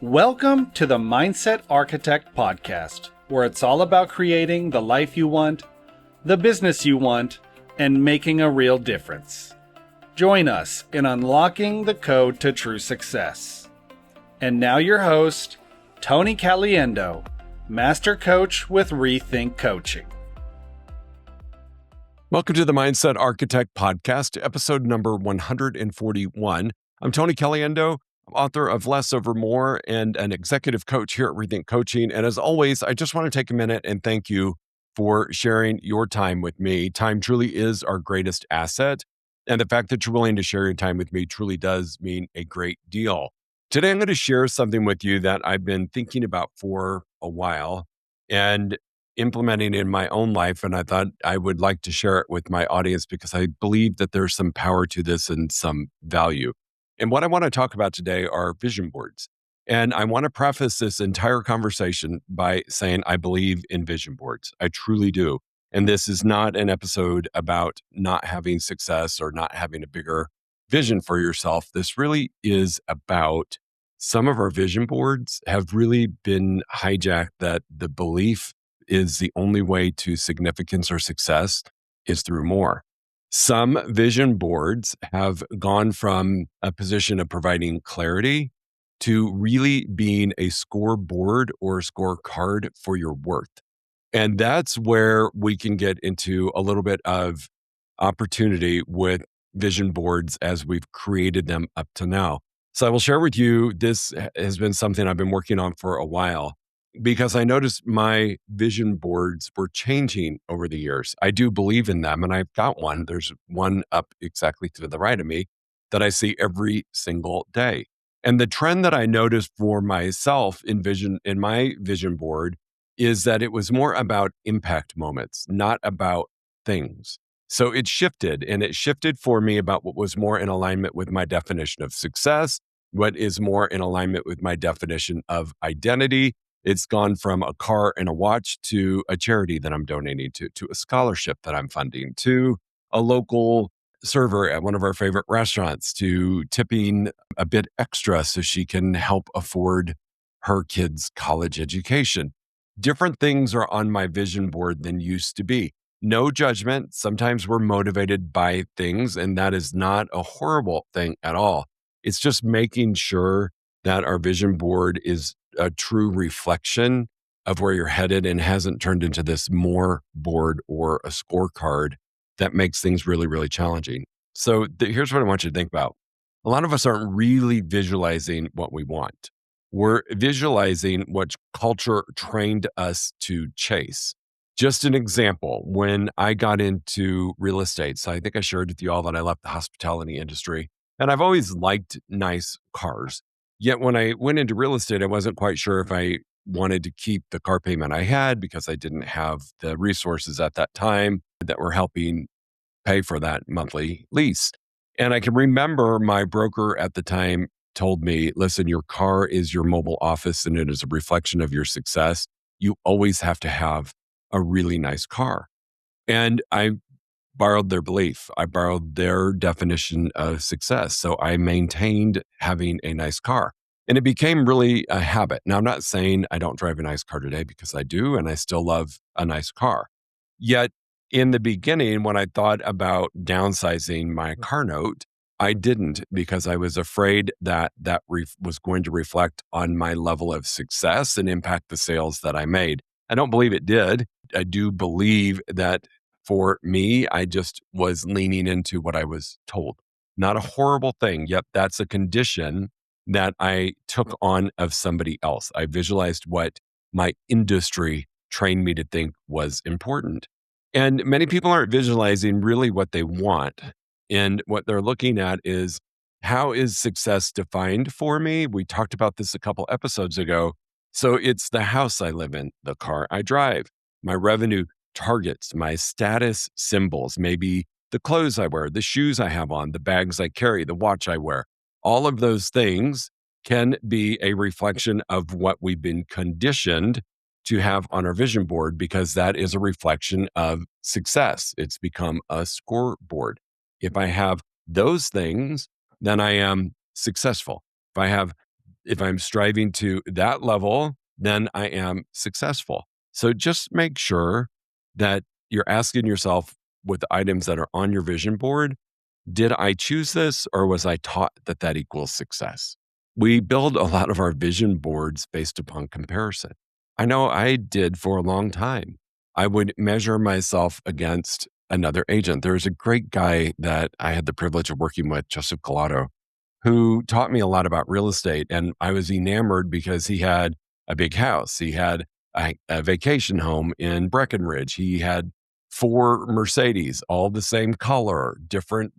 Welcome to the Mindset Architect Podcast, where it's all about creating the life you want, the business you want, and making a real difference. Join us in unlocking the code to true success. And now your host, Tony Caliendo, Master Coach with Rethink Coaching. Welcome to the Mindset Architect Podcast, episode number 141. I'm Tony Caliendo. I'm author of Less Over More and an executive coach here at Rethink Coaching. And as always, I just want to take a minute and thank you for sharing your time with me. Time truly is our greatest asset. And the fact that you're willing to share your time with me truly does mean a great deal. Today, I'm going to share something with you that I've been thinking about for a while and implementing in my own life. And I thought I would like to share it with my audience because I believe that there's some power to this and some value. And what I want to talk about today are vision boards. And I want to preface this entire conversation by saying I believe in vision boards. I truly do. And this is not an episode about not having success or not having a bigger vision for yourself. This really is about some of our vision boards have really been hijacked that the belief is the only way to significance or success is through more. Some vision boards have gone from a position of providing clarity to really being a scoreboard or a scorecard for your worth. And that's where we can get into a little bit of opportunity with vision boards as we've created them up to now. So I will share with you, this has been something I've been working on for a while because I noticed my vision boards were changing over the years. I do believe in them, and I've got one. There's one up exactly to the right of me that I see every single day. And the trend that I noticed for myself in my vision board is that it was more about impact moments, not about things. So it shifted, and it shifted for me about what was more in alignment with my definition of success, what is more in alignment with my definition of identity. It's gone from a car and a watch to a charity that I'm donating to a scholarship that I'm funding, to a local server at one of our favorite restaurants, to tipping a bit extra so she can help afford her kids' college education. Different things are on my vision board than used to be. No judgment. Sometimes we're motivated by things, and that is not a horrible thing at all. It's just making sure that our vision board is a true reflection of where you're headed and hasn't turned into this more board or a scorecard that makes things really, really challenging. So here's what I want you to think about. A lot of us aren't really visualizing what we want. We're visualizing what culture trained us to chase. Just an example, when I got into real estate, so I think I shared with you all that I left the hospitality industry, and I've always liked nice cars. Yet when I went into real estate, I wasn't quite sure if I wanted to keep the car payment I had because I didn't have the resources at that time that were helping pay for that monthly lease. And I can remember my broker at the time told me, listen, your car is your mobile office and it is a reflection of your success. You always have to have a really nice car. And I borrowed their belief. I borrowed their definition of success. So I maintained having a nice car. And it became really a habit. Now, I'm not saying I don't drive a nice car today because I do, and I still love a nice car. Yet in the beginning, when I thought about downsizing my car note, I didn't because I was afraid that was going to reflect on my level of success and impact the sales that I made. I don't believe it did. I do believe that for me, I just was leaning into what I was told. Not a horrible thing, yet that's a condition that I took on of somebody else. I visualized what my industry trained me to think was important. And many people aren't visualizing really what they want. And what they're looking at is, how is success defined for me? We talked about this a couple episodes ago. So it's the house I live in, the car I drive, my revenue targets, my status symbols, maybe the clothes I wear, the shoes I have on, the bags I carry, the watch I wear. All of those things can be a reflection of what we've been conditioned to have on our vision board because that is a reflection of success. It's become a scoreboard. If I have those things, then I am successful. If I have If I'm striving to that level, then I am successful. So just make sure that you're asking yourself with the items that are on your vision board, did I choose this or was I taught that that equals success? We build a lot of our vision boards based upon comparison. I know I did for a long time. I would measure myself against another agent. There's a great guy that I had the privilege of working with, Joseph Colato, who taught me a lot about real estate. And I was enamored because he had a big house. He had a vacation home in Breckenridge. He had 4 Mercedes, all the same color, different,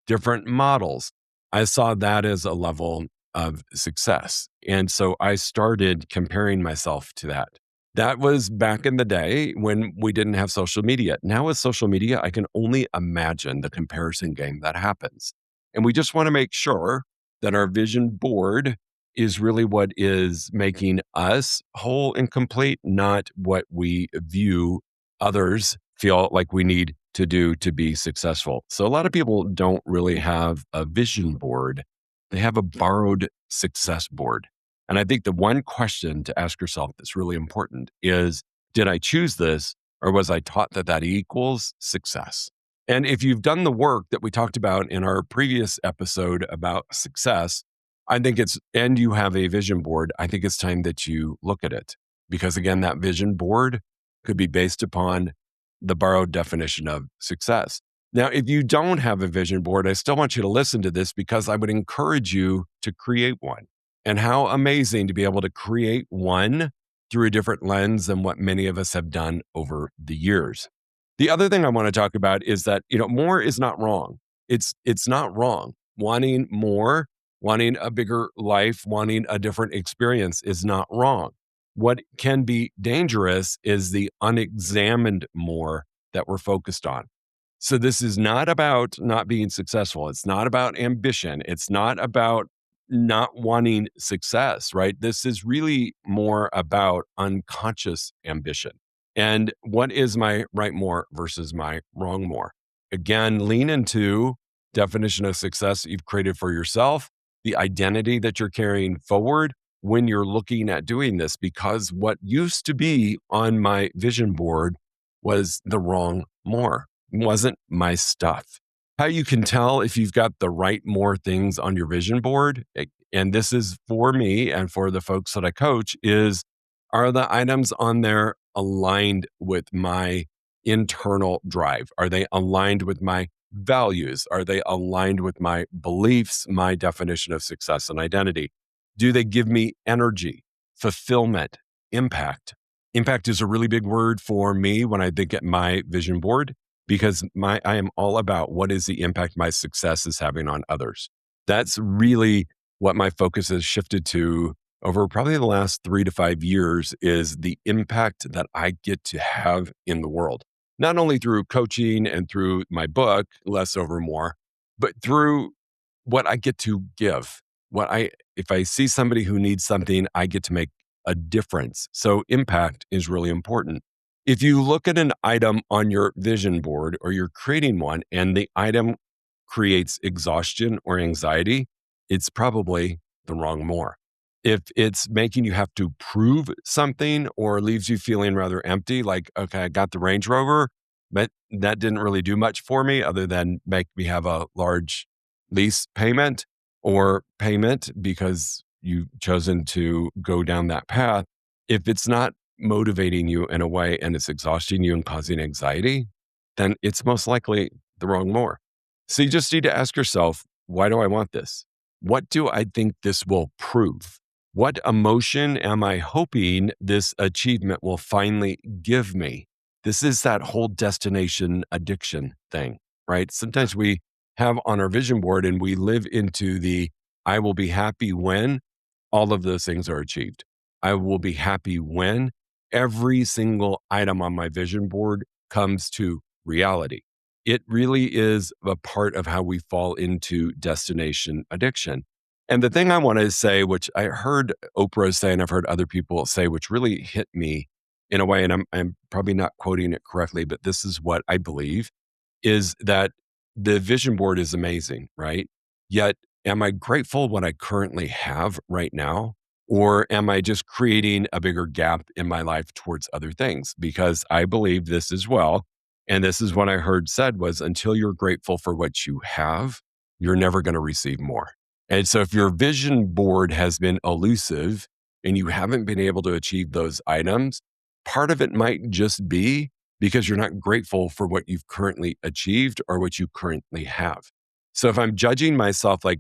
different models. I saw that as a level of success. And so I started comparing myself to that. That was back in the day when we didn't have social media. Now with social media, I can only imagine the comparison game that happens. And we just want to make sure that our vision board is really what is making us whole and complete, not what we view others feel like we need to do to be successful. So a lot of people don't really have a vision board. They have a borrowed success board. And I think the one question to ask yourself that's really important is, did I choose this or was I taught that that equals success? And if you've done the work that we talked about in our previous episode about success, and you have a vision board, I think it's time that you look at it. Because again, that vision board could be based upon the borrowed definition of success. Now, if you don't have a vision board, I still want you to listen to this because I would encourage you to create one. And how amazing to be able to create one through a different lens than what many of us have done over the years. The other thing I want to talk about is that, more is not wrong. It's not wrong. Wanting more, wanting a bigger life, wanting a different experience is not wrong. What can be dangerous is the unexamined more that we're focused on. So this is not about not being successful. It's not about ambition. It's not about not wanting success, right? This is really more about unconscious ambition. And what is my right more versus my wrong more? Again, lean into definition of success that you've created for yourself, the identity that you're carrying forward when you're looking at doing this, because what used to be on my vision board was the wrong more. It wasn't my stuff. How you can tell if you've got the right more things on your vision board, and this is for me and for the folks that I coach, are the items on there aligned with my internal drive? Are they aligned with my values? Are they aligned with my beliefs, my definition of success and identity? Do they give me energy, fulfillment, impact? Impact is a really big word for me when I think at my vision board, because I am all about what is the impact my success is having on others. That's really what my focus has shifted to over probably the last 3 to 5 years, is the impact that I get to have in the world. Not only through coaching and through my book, Less Over More, but through what I get to give. If I see somebody who needs something, I get to make a difference. So impact is really important. If you look at an item on your vision board or you're creating one and the item creates exhaustion or anxiety, it's probably the wrong more. If it's making you have to prove something or leaves you feeling rather empty, like, okay, I got the Range Rover, but that didn't really do much for me other than make me have a large lease payment or payment because you've chosen to go down that path. If it's not motivating you in a way and it's exhausting you and causing anxiety, then it's most likely the wrong more. So you just need to ask yourself, why do I want this? What do I think this will prove? What emotion am I hoping this achievement will finally give me? This is that whole destination addiction thing, right? Sometimes we have on our vision board and we live into the I will be happy when all of those things are achieved. I will be happy when every single item on my vision board comes to reality. It really is a part of how we fall into destination addiction. And the thing I want to say, which I heard Oprah say, and I've heard other people say, which really hit me in a way, and I'm probably not quoting it correctly, but this is what I believe, is that the vision board is amazing, right? Yet Am I grateful what I currently have right now? Or am I just creating a bigger gap in my life towards other things? Because I believe this as well. And this is what I heard said was until you're grateful for what you have, you're never going to receive more. And so if your vision board has been elusive and you haven't been able to achieve those items, part of it might just be because you're not grateful for what you've currently achieved or what you currently have. So if I'm judging myself like,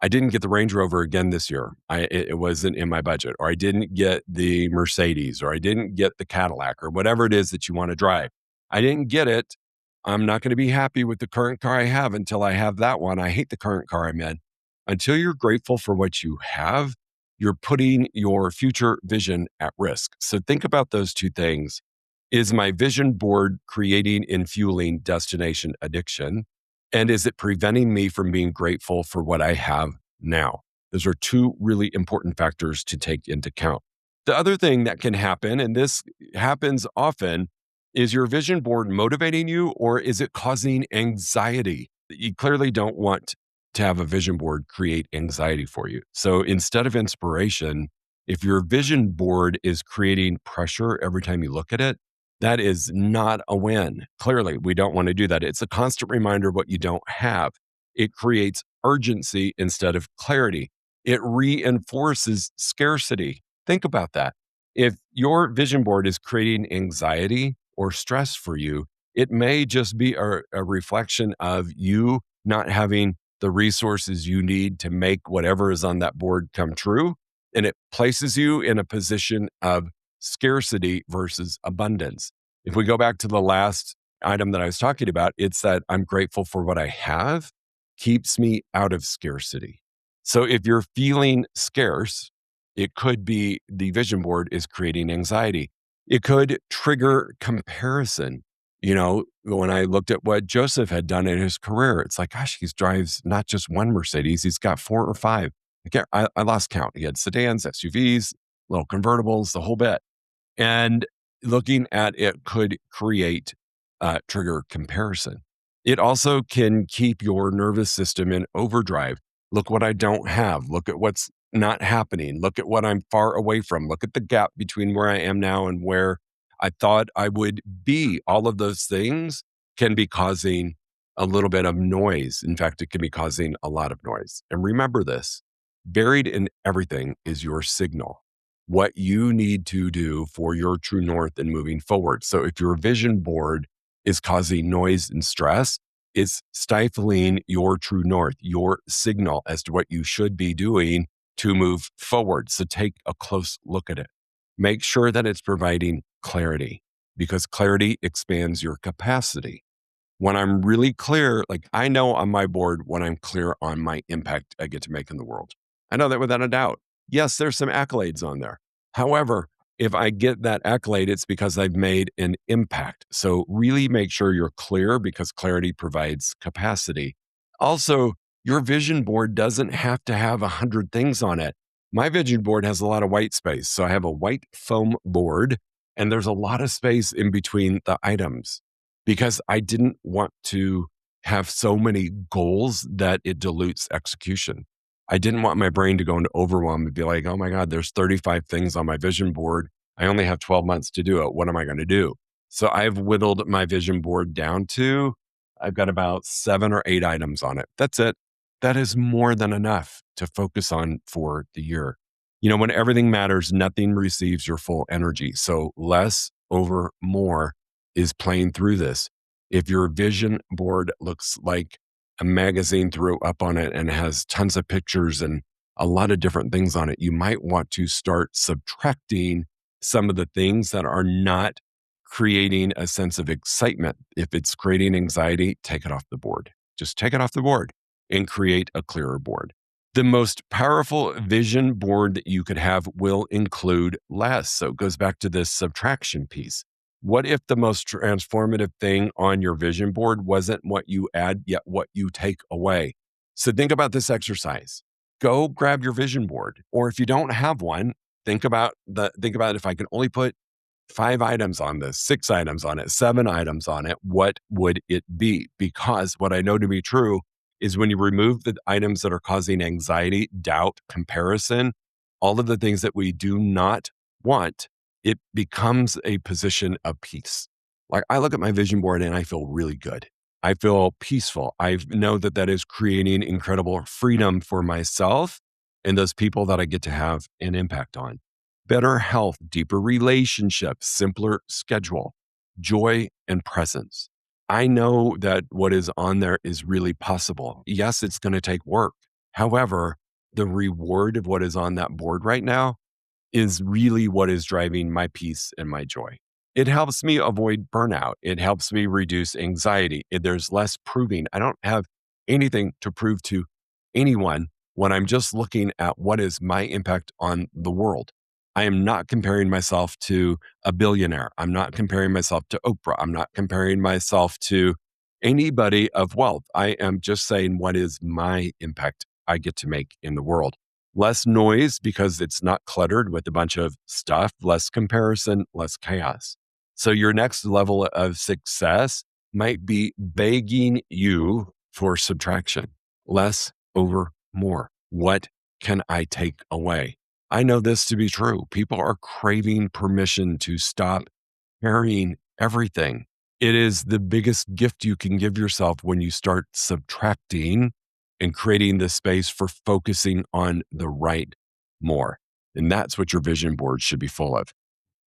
I didn't get the Range Rover again this year. It wasn't in my budget, or I didn't get the Mercedes, or I didn't get the Cadillac, or whatever it is that you want to drive. I didn't get it. I'm not going to be happy with the current car I have until I have that one. I hate the current car I'm in. Until you're grateful for what you have, you're putting your future vision at risk. So think about those two things. Is my vision board creating and fueling destination addiction? And is it preventing me from being grateful for what I have now? Those are two really important factors to take into account. The other thing that can happen, and this happens often, is your vision board motivating you or is it causing anxiety? You clearly don't want to have a vision board create anxiety for you. So instead of inspiration, if your vision board is creating pressure every time you look at it, that is not a win. Clearly, we don't want to do that. It's a constant reminder of what you don't have. It creates urgency instead of clarity. It reinforces scarcity. Think about that. If your vision board is creating anxiety or stress for you, it may just be a reflection of you not having the resources you need to make whatever is on that board come true. And it places you in a position of scarcity versus abundance. If we go back to the last item that I was talking about, it's that I'm grateful for what I have keeps me out of scarcity. So if you're feeling scarce, it could be the vision board is creating anxiety. It could trigger comparison. You know, when I looked at what Joseph had done in his career, it's like, gosh, he drives not just one Mercedes, he's got 4 or 5. I lost count. He had sedans, SUVs, little convertibles, the whole bit. And looking at it could create trigger comparison. It also can keep your nervous system in overdrive. Look what I don't have. Look at what's not happening. Look at what I'm far away from. Look at the gap between where I am now and where I thought I would be. All of those things can be causing a little bit of noise. In fact, it can be causing a lot of noise. And remember this, buried in everything is your signal, what you need to do for your true north and moving forward. So if your vision board is causing noise and stress, it's stifling your true north, your signal as to what you should be doing to move forward. So take a close look at it. Make sure that it's providing clarity because clarity expands your capacity. When I'm really clear, like I know on my board when I'm clear on my impact I get to make in the world. I know that without a doubt. Yes, there's some accolades on there. However, if I get that accolade, it's because I've made an impact. So really make sure you're clear because clarity provides capacity. Also, your vision board doesn't have to have 100 things on it. My vision board has a lot of white space. So I have a white foam board and there's a lot of space in between the items because I didn't want to have so many goals that it dilutes execution. I didn't want my brain to go into overwhelm and be like, oh my God, there's 35 things on my vision board. I only have 12 months to do it. What am I going to do? So I've whittled my vision board down to, I've got about 7 or 8 items on it. That's it. That is more than enough to focus on for the year. You know, when everything matters, nothing receives your full energy. So less over more is playing through this. If your vision board looks like a magazine threw up on it and has tons of pictures and a lot of different things on it, you might want to start subtracting some of the things that are not creating a sense of excitement. If it's creating anxiety, take it off the board. Just take it off the board and create a clearer board. The most powerful vision board that you could have will include less. So it goes back to this subtraction piece. What if the most transformative thing on your vision board wasn't what you add, yet what you take away? So think about this exercise. Go grab your vision board. Or if you don't have one, think about if I could only put 5 items on this, 6 items on it, 7 items on it, what would it be? Because what I know to be true is when you remove the items that are causing anxiety, doubt, comparison, all of the things that we do not want, it becomes a position of peace. Like I look at my vision board and I feel really good. I feel peaceful. I know that that is creating incredible freedom for myself and those people that I get to have an impact on. Better health, deeper relationships, simpler schedule, joy and presence. I know that what is on there is really possible. Yes, it's going to take work. However, the reward of what is on that board right now is really what is driving my peace and my joy. It helps me avoid burnout. It helps me reduce anxiety. There's less proving. I don't have anything to prove to anyone when I'm just looking at what is my impact on the world. I am not comparing myself to a billionaire. I'm not comparing myself to Oprah. I'm not comparing myself to anybody of wealth. I am just saying what is my impact I get to make in the world. Less noise because it's not cluttered with a bunch of stuff, less comparison, less chaos. So your next level of success might be begging you for subtraction, less over more. What can I take away? I know this to be true. People are craving permission to stop carrying everything. It is the biggest gift you can give yourself when you start subtracting and creating the space for focusing on the right more. And that's what your vision board should be full of.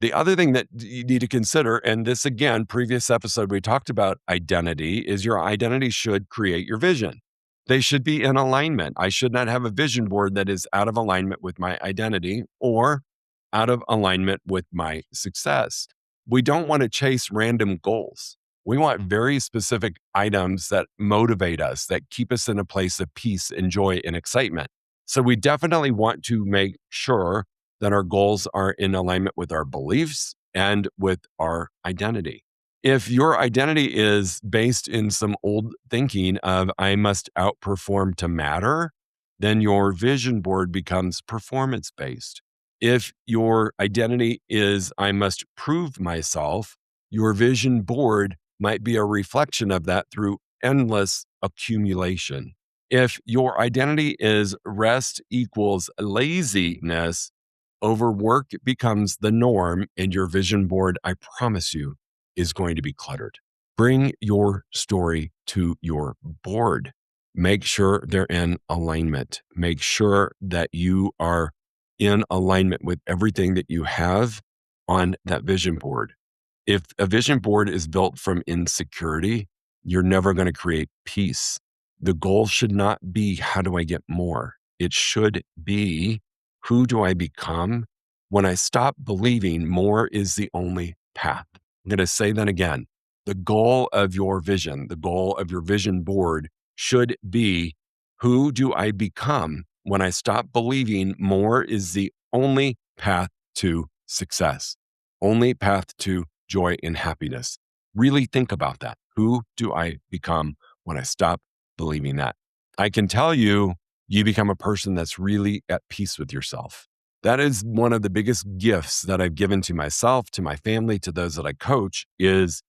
The other thing that you need to consider, and this again, previous episode, we talked about identity, is your identity should create your vision. They should be in alignment. I should not have a vision board that is out of alignment with my identity or out of alignment with my success. We don't want to chase random goals. We want very specific items that motivate us, that keep us in a place of peace and joy and excitement. So we definitely want to make sure that our goals are in alignment with our beliefs and with our identity. If your identity is based in some old thinking of I must outperform to matter, then your vision board becomes performance based. If your identity is I must prove myself, your vision board might be a reflection of that through endless accumulation. If your identity is rest equals laziness, overwork becomes the norm, and your vision board, I promise you, is going to be cluttered. Bring your story to your board. Make sure they're in alignment. Make sure that you are in alignment with everything that you have on that vision board. If a vision board is built from insecurity, you're never going to create peace. The goal should not be, how do I get more? It should be, who do I become when I stop believing more is the only path? I'm going to say that again. The goal of your vision, the goal of your vision board should be, who do I become when I stop believing more is the only path to success, only path to joy and happiness? Really think about that. Who do I become when I stop believing that? I can tell you, you become a person that's really at peace with yourself. That is one of the biggest gifts that I've given to myself, to my family, to those that I coach, is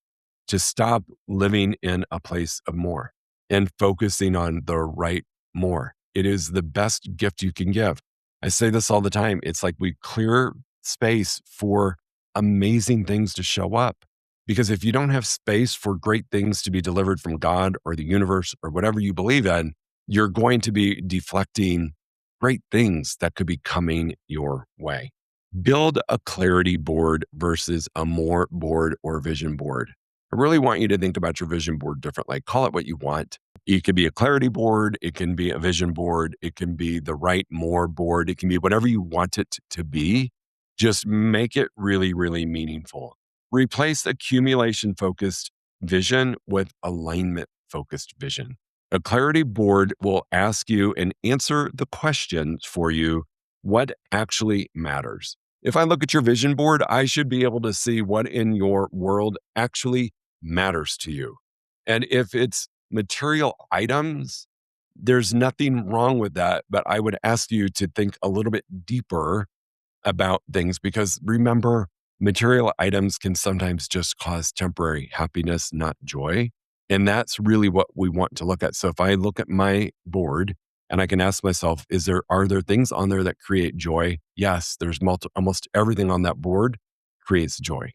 to stop living in a place of more and focusing on the right more. It is the best gift you can give. I say this all the time. It's like we clear space for amazing things to show up. Because if you don't have space for great things to be delivered from God or the universe or whatever you believe in, you're going to be deflecting great things that could be coming your way. Build a clarity board versus a more board or vision board. I really want you to think about your vision board differently. Call it what you want. It could be a clarity board. It can be a vision board. It can be the right more board. It can be whatever you want it to be. Just make it really, really meaningful. Replace accumulation focused vision with alignment focused vision. A clarity board will ask you and answer the questions for you. What actually matters? If I look at your vision board, I should be able to see what in your world actually matters to you. And if it's material items, there's nothing wrong with that. But I would ask you to think a little bit deeper about things, because remember, material items can sometimes just cause temporary happiness, not joy. And that's really what we want to look at. So if I look at my board and I can ask myself, are there things on there that create joy? Yes, there's almost everything on that board creates joy.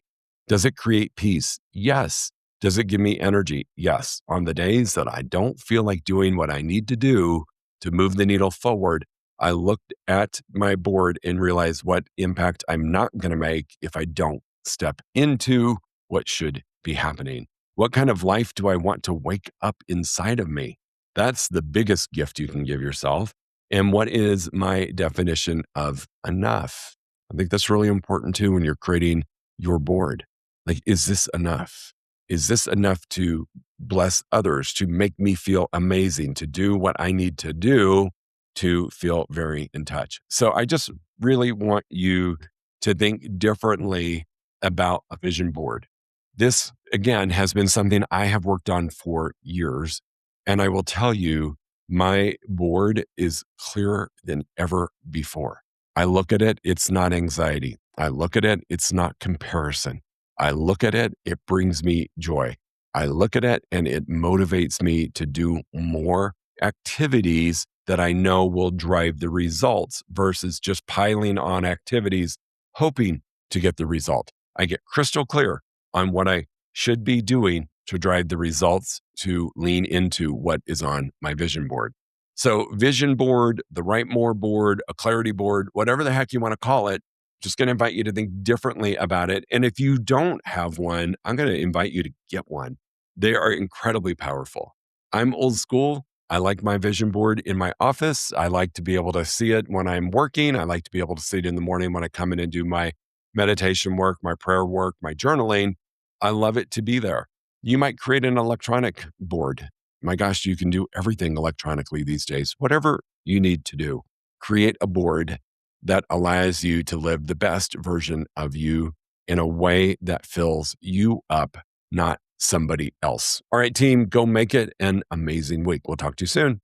Does it create peace? Yes. Does it give me energy? Yes. On the days that I don't feel like doing what I need to do to move the needle forward, I looked at my board and realized what impact I'm not going to make if I don't step into what should be happening. What kind of life do I want to wake up inside of me? That's the biggest gift you can give yourself. And what is my definition of enough? I think that's really important too when you're creating your board. Like, is this enough? Is this enough to bless others, to make me feel amazing, to do what I need to do to feel very in touch? So I just really want you to think differently about a vision board. This, again, has been something I have worked on for years. And I will tell you, my board is clearer than ever before. I look at it, it's not anxiety. I look at it, it's not comparison. I look at it, it brings me joy. I look at it and it motivates me to do more activities that I know will drive the results versus just piling on activities, hoping to get the result. I get crystal clear on what I should be doing to drive the results, to lean into what is on my vision board. So vision board, the Write More board, a clarity board, whatever the heck you want to call it, just going to invite you to think differently about it. And if you don't have one, I'm going to invite you to get one. They are incredibly powerful. I'm old school. I like my vision board in my office. I like to be able to see it when I'm working. I like to be able to see it in the morning when I come in and do my meditation work, my prayer work, my journaling. I love it to be there. You might create an electronic board. My gosh, you can do everything electronically these days. Whatever you need to do, create a board that allows you to live the best version of you in a way that fills you up, not somebody else. All right, team, go make it an amazing week. We'll talk to you soon.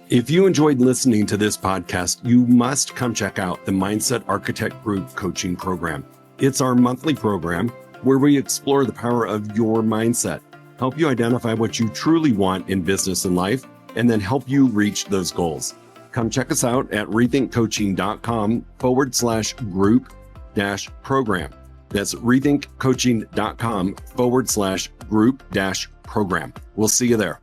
If you enjoyed listening to this podcast, you must come check out the Mindset Architect Group Coaching Program. It's our monthly program where we explore the power of your mindset, help you identify what you truly want in business and life, and then help you reach those goals. Come check us out at rethinkcoaching.com/group-program. That's rethinkcoaching.com/group-program. We'll see you there.